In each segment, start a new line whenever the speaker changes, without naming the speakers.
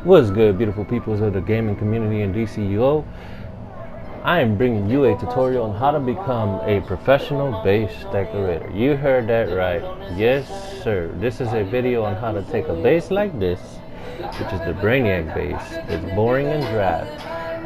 What's good, beautiful peoples of the gaming community in Dcuo? I am bringing you a tutorial on how to become a professional bass decorator. You heard that right. Yes, sir. This is a video on how to take a bass like this, which is the Brainiac bass. It's boring and drab,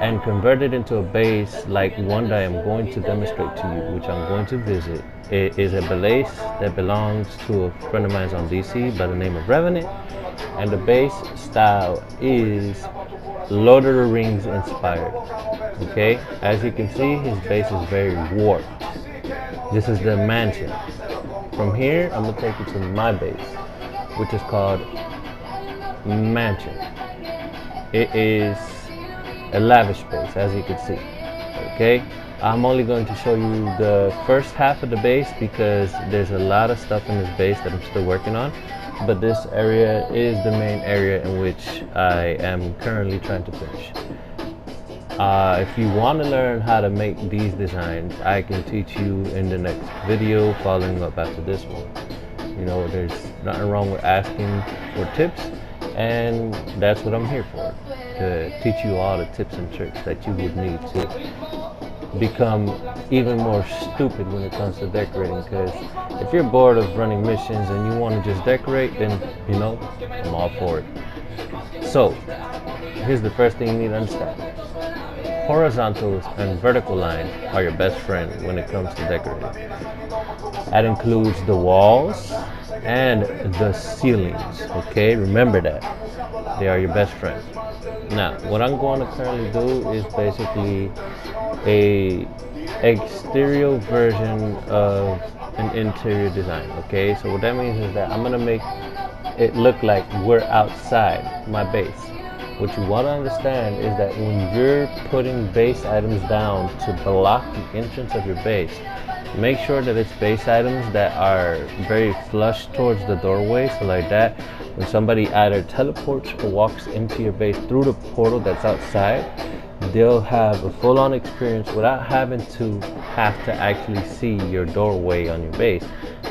and convert it into a bass like one that I am going to demonstrate to you, which I'm going to visit. It is a bass that belongs to a friend of mine on DC by the name of Revenant, and the bass style is Lord of the Rings inspired. Okay, as you can see, his bass is very warped. This is the Mansion. From here, I'm gonna take you to my bass, which is called Mansion. It is a lavish bass, as you can see. Okay, I'm only going to show you the first half of the bass because there's a lot of stuff in this bass that I'm still working on. But this area is the main area in which I am currently trying to finish. If you want to learn how to make these designs, I can teach you in the next video following up after this one. You know, there's nothing wrong with asking for tips, and that's what I'm here for, to teach you all the tips and tricks that you would need to become even more stupid when it comes to decorating. Because if you're bored of running missions and you want to just decorate, then you know, I'm all for it. So here's the first thing you need to understand: horizontals and vertical lines are your best friend when it comes to decorating. That includes the walls and the ceilings. Okay, remember that they are your best friend. Now, what I'm going to currently do is basically a exterior version of an interior design. Okay, so what that means is that I'm gonna make it look like we're outside my base. What you want to understand is that when you're putting base items down to block the entrance of your base, make sure that it's base items that are very flush towards the doorway. So like that, when somebody either teleports or walks into your base through the portal that's outside, they'll have a full-on experience without having to actually see your doorway on your base.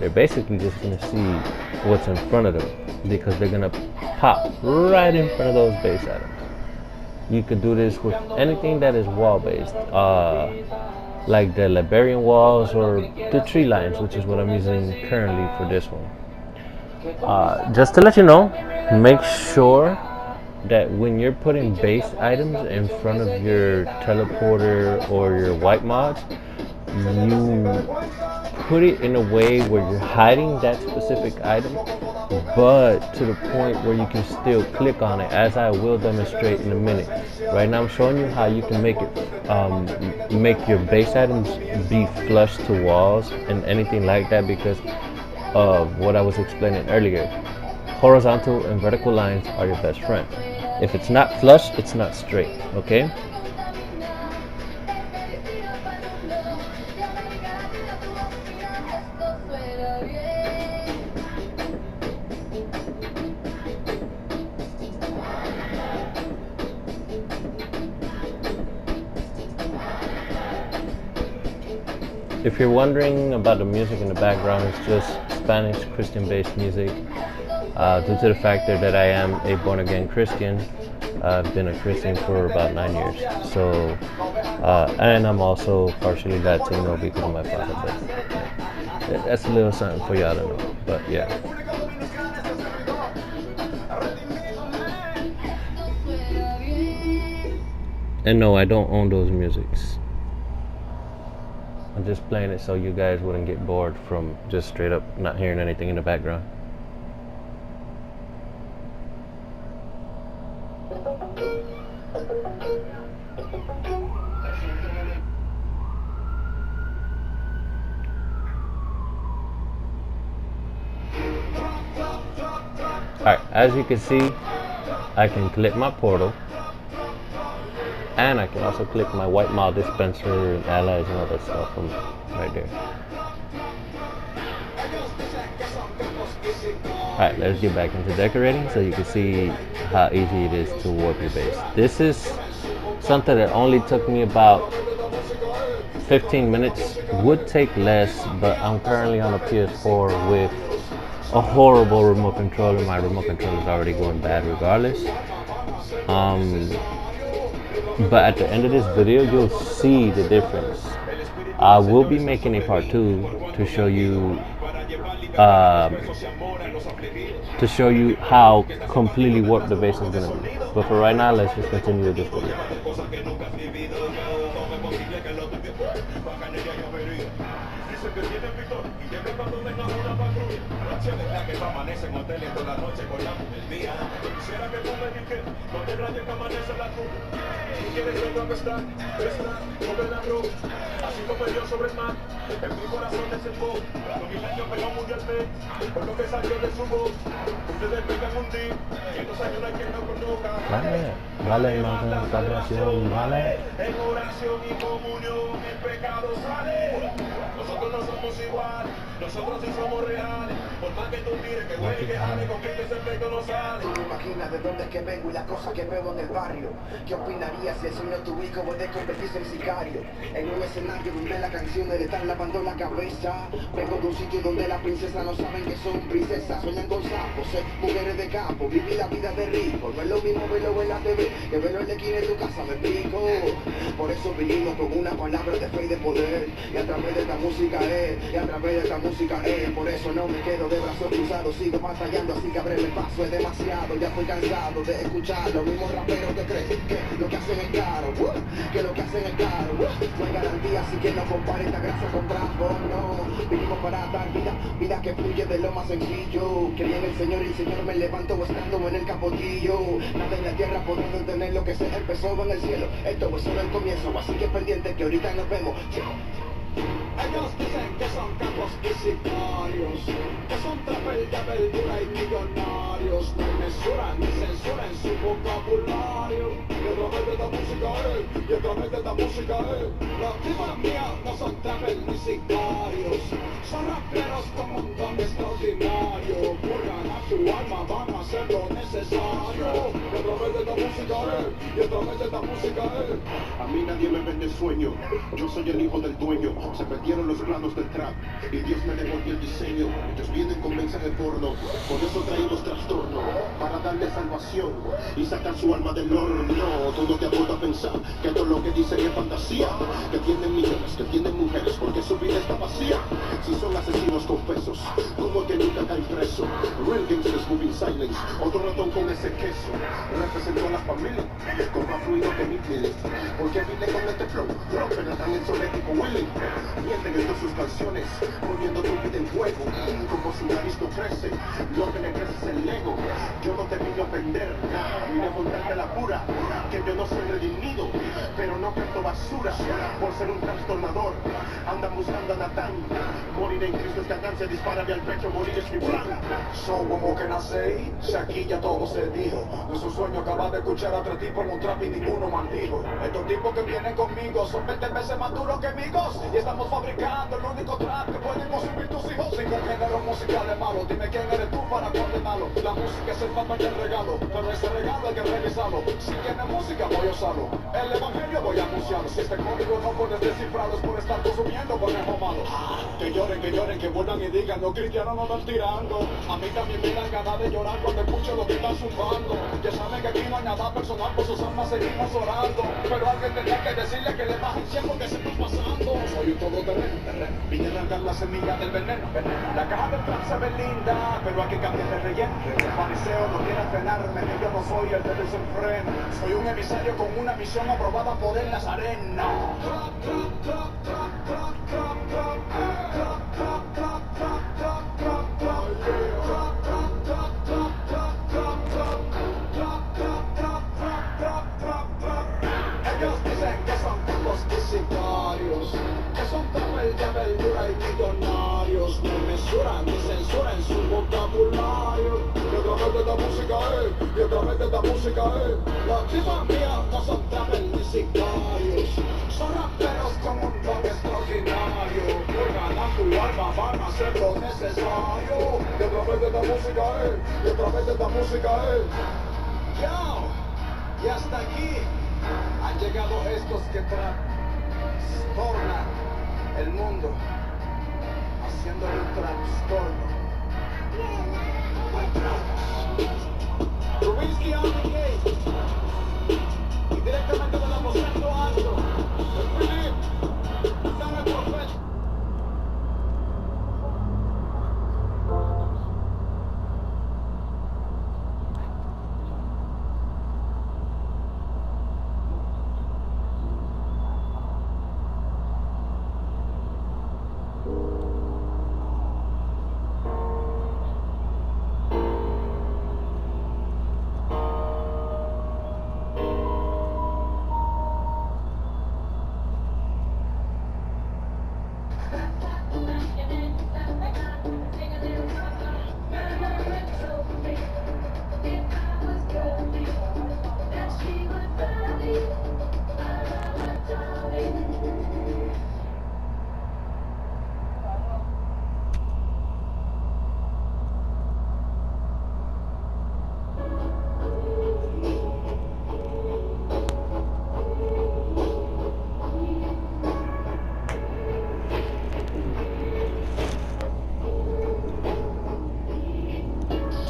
They're basically just going to see what's in front of them, because they're going to pop right in front of those base items. You could do this with anything that is wall-based, like the Liberian walls or the tree lines, which is what I'm using currently for this one. Just to let you know, make sure that when you're putting base items in front of your teleporter or your white mods, you put it in a way where you're hiding that specific item, but to the point where you can still click on it, as I will demonstrate in a minute. Right now I'm showing you how you can make it make your base items be flush to walls and anything like that, because of what I was explaining earlier. Horizontal and vertical lines are your best friend. If it's not flush, it's not straight. Okay, if you're wondering about the music in the background, it's just Spanish Christian-based music. Due to the fact that I am a born-again Christian, I've been a Christian for about 9 years. So, and I'm also partially Latino because of my father. But that's a little something for y'all to know. But yeah. And no, I don't own those musics. I'm just playing it so you guys wouldn't get bored from just straight up not hearing anything in the background. Alright, as you can see, I can click my portal, and I can also click my white mod dispenser and allies and all that stuff from right there. Alright, let's get back into decorating so you can see how easy it is to warp your base. This is something that only took me about 15 minutes. Would take less, but I'm currently on a PS4 with a horrible remote control, and my remote control is already going bad regardless. But at the end of this video, you'll see the difference. I will be making a part 2 to show you how completely warped the bass is gonna be. But for right now, let's just continue with this video. Vale, hermano, vale. En oración y comunión el pecado sale. Nosotros no somos igual, nosotros sí somos reales. Por más que tú tires, que huele y que jale, con que ese efecto no sale.
Tú no imaginas de dónde es que vengo y las cosas que veo en el barrio. ¿Qué opinarías si el sueño de tu hijo puede convertirse en sicario? En un escenario donde las canciones le están lavando la cabeza. Vengo de un sitio donde las princesas no saben que son princesas. Sueñan con sapos, mujeres de campo, vivir la vida de rico. No es lo mismo verlo en la TV que verlo en la esquina de tu casa, me explico. Por eso vinimos con una palabra de fe y de poder. Y a través de esta música y a través de esta música por eso no me quedo de brazos cruzados. Sigo batallando así que abreme paso, es demasiado. Ya estoy cansado de escuchar los mismos raperos que creen que lo que hacen es caro, que lo que hacen es caro. No hay garantía, así que no compare esta grasa con trampo, no. Vinimos para dar vida que fluye de lo más sencillo. Creí en el Señor y el Señor me levantó estando en el capotillo. Nada en la tierra pudiendo entender lo que se empezó en el cielo. Esto es solo el comienzo, así que pendiente que ahorita nos vemos.
Ellos dicen que son capos y sicarios, que son trapel de verdura y millonarios. No mesuran ni censura en su vocabulario. Y a través de esta música y a través de esta música las tipas mías no son trapel ni sicarios. Son raperos con un don extraordinario. Por ganar tu alma van a hacer lo necesario. Y a través de esta música y a través de esta música
A mí nadie me vende sueño, yo soy el hijo del dueño. Se perdieron los planos del trap y Dios me devolvió el diseño. Ellos vienen con mensaje porno, por eso traímos trastorno, para darle salvación y sacar su alma del horno. No, tú no te aporta a pensar que todo lo que dicen es fantasía, que tienen millones, que tienen mujeres, porque su vida está vacía. Si son asesinos confesos, como que nunca caen preso. Real gangsters moving silence, otro ratón con ese queso. Representó a la familia, con más fluido que mi piel. Porque vine con este flow, rompen a tan exolético Willy. Mienten en todas sus canciones, poniendo tu vida en juego. Como su nariz no crece, lo que le crece es el ego. Yo no te vine a ofender, vine a contarte la pura, que yo no soy redimido, pero no canto basura. Por ser un trastornador, andan buscando a Natán. Morir en Cristo es ganancia, dispárame al pecho, morir es mi plan.
son como que nací, si aquí ya todo se dijo. No es un sueño acabar de escuchar a tres tipos en un trap y ninguno maldijo. Estos tipos que vienen conmigo son 20 veces más duros que amigos. Y estamos fabricando el único trap que pueden consumir tus hijos. Ningún género musical es malo, dime quién eres tú para condenarlo. La música es el papel del regalo, pero ese regalo hay que realizarlo. Si tiene música voy a usarlo, el evangelio voy a anunciarlo. Si este código no puedes descifrarlo es por estar consumiendo conejo malo. Que lloren, que vuelvan y digan, los cristianos no están tirando. A mí también me dan ganas de llorar cuando escucho lo que están zumbando. Ya saben que aquí no hay nada personal, por sus almas seguimos orando. Pero alguien tendrá que decirle que le bajen siempre que se está pasando. Soy un todoterreno, vine a arrancar la semilla del veneno. La caja del trap se ve linda, pero hay que cambiar de relleno. El fariseo no quiere frenarme, que yo no soy el de desenfreno. Soy un emisario con una misión aprobada por el Nazareno. Ellos dicen que son capos y sicarios, que son trapel de verdura y millonarios. No mesuran ni censuran su vocabulario. Y a través de esta música y a través de esta música las tipas mías no son trapel ni sicarios. Son raperos con un don extraordinario. Por ganar tu alma van a hacer lo necesario. Y a través de esta música y a través de esta música Yo, y hasta aquí han llegado estos que trastornan el mundo, haciéndole un trastorno Rubinsky on the gate. Y directamente del aposento alto. El Philip. Están el profeta.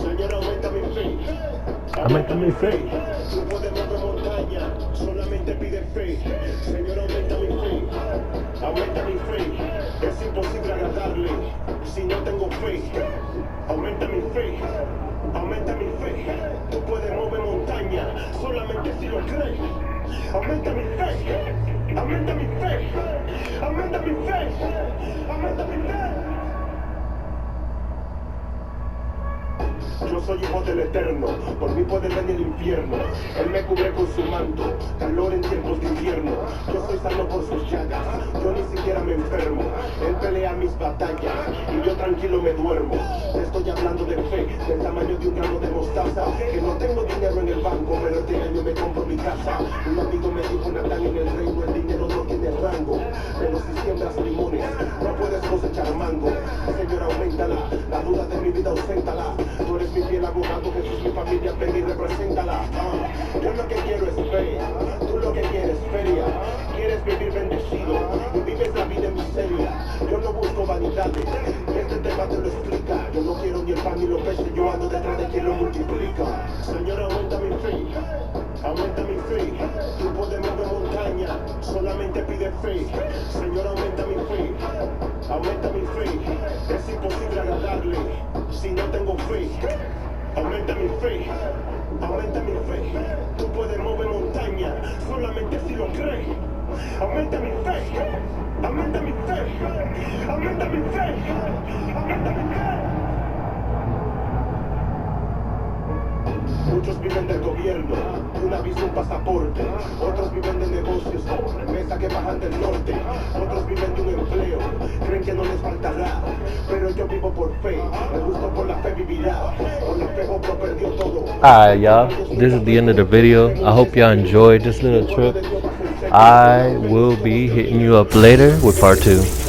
Señor, aumenta mi fe.
Aumenta mi fe.
Tú puedes mover montaña, solamente pide fe. Señor, aumenta mi fe. Aumenta mi fe. Es imposible agradarle si no tengo fe. Aumenta mi fe. Aumenta mi fe. Tú puedes mover montaña, solamente si lo crees. Aumenta mi fe. Aumenta mi fe. Aumenta mi fe. Aumenta mi fe. Yo soy hijo del Eterno, por mí puede venir el infierno. Él me cubre con su manto, calor en tiempos de invierno. Yo soy sano por sus llagas, yo ni siquiera me enfermo. Él pelea mis batallas y yo tranquilo me duermo. Te estoy hablando de fe, del tamaño de un grano de mostaza. Que no tengo dinero en el banco, pero este año me compro mi casa. Un amigo me dijo, Natán, en el reino el dinero no tiene rango. Pero si siembras limones, no puedes cosechar mango. Señor, aumentala, la duda de mi vida auséntala. Tú eres mi fiel abogado, Jesús, mi familia, ven y represéntala. Yo lo que quiero es fe, tú lo que quieres feria. Quieres vivir bendecido y vives la vida en miseria. Yo no busco vanidades, este tema te lo explica. Yo no quiero ni el pan ni los peces, yo ando detrás de quien lo multiplica. Señor, aumenta mi fe, aumenta mi fe. Tú puedes mover montaña, solamente pide fe. Señor, aumenta mi fe, aumenta mi fe. Es imposible agradarle si no tengo fe. Aumenta mi fe, aumenta mi fe. Tú puedes mover montaña, solamente si lo crees. Aumenta mi fe, aumenta mi fe, aumenta mi fe, aumenta mi fe. Muchos viven del gobierno, una visa, un pasaporte. Otros viven de negocios, remesas que bajan del norte. Otros viven de un empleo, creen que no les faltará. Pero yo vivo por fe, el gusto por la fe vivirá. Por la fe Job perdió todo.
Alright, y'all, this is the end of the video. I hope y'all enjoyed this little trip. I will be hitting you up later with part 2.